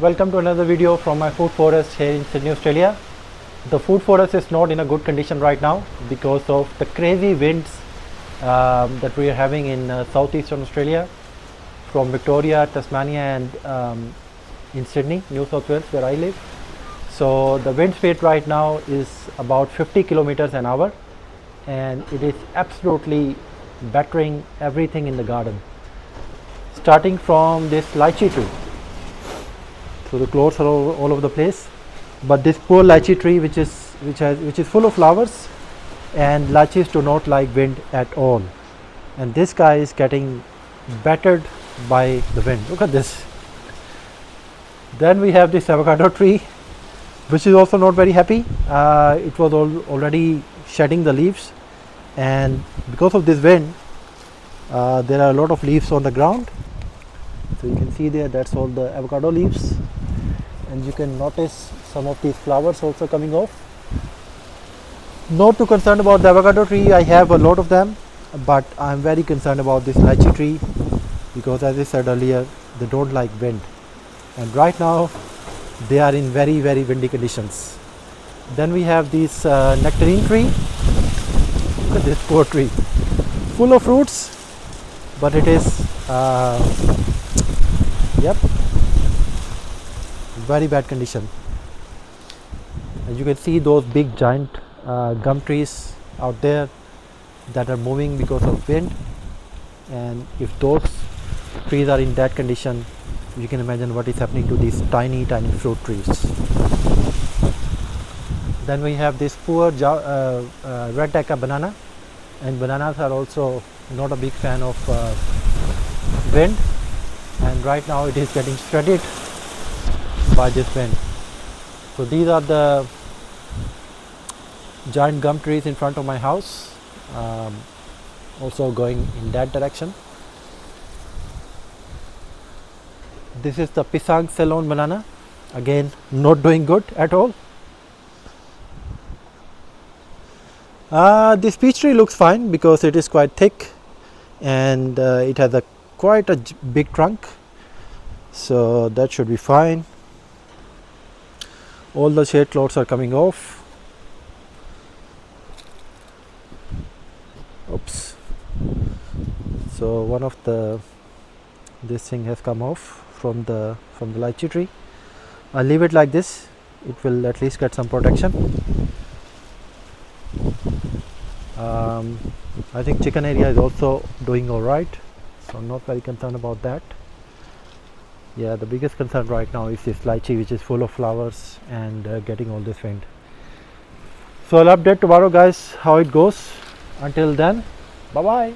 welcome to another video from my food forest here in Sydney, Australia. The food forest is not in a good condition right now because of the crazy winds that we are having in southeastern Australia, from Victoria, Tasmania and in Sydney, New South Wales where I live. So the wind speed right now is about 50 kilometers an hour and it is absolutely battering everything in the garden, starting from this lychee tree. So the clouds are all over the place, but this poor lychee tree which is full of flowers, and lychees do not like wind at all, and this guy is getting battered by the wind. Look at this. Then we have this avocado tree which is also not very happy. It was already shedding the leaves, and because of this wind there are a lot of leaves on the ground. So you can see there, that's all the avocado leaves, and you can notice some of these flowers also coming off. Not too concerned about the avocado tree, I have a lot of them, but I'm very concerned about this lychee tree because, as I said earlier, they don't like wind, and right now they are in very windy conditions. Then we have this nectarine tree. Look at this poor tree, full of fruits, but it is very bad condition. As you can see, those big giant gum trees out there that are moving because of wind, and if those trees are in that condition, you can imagine what is happening to these tiny fruit trees. Then we have this poor red Dhaka banana, and bananas are also not a big fan of wind, and right now it is getting shredded by this wind. So these are the giant gum trees in front of my house, also going in that direction. This is the pisang Ceylon banana, again not doing good at all. This peach tree looks fine because it is quite thick and it has quite a big trunk, so that should be fine. All the shade clouds are coming off. Oops. So one of this thing has come off from the lychee tree. I'll leave it like this, it will at least get some protection. I think chicken area is also doing alright, so I'm not very concerned about that. Yeah, the biggest concern right now is this lychee which is full of flowers and getting all this wind. So I'll update tomorrow, guys, how it goes. Until then, bye bye.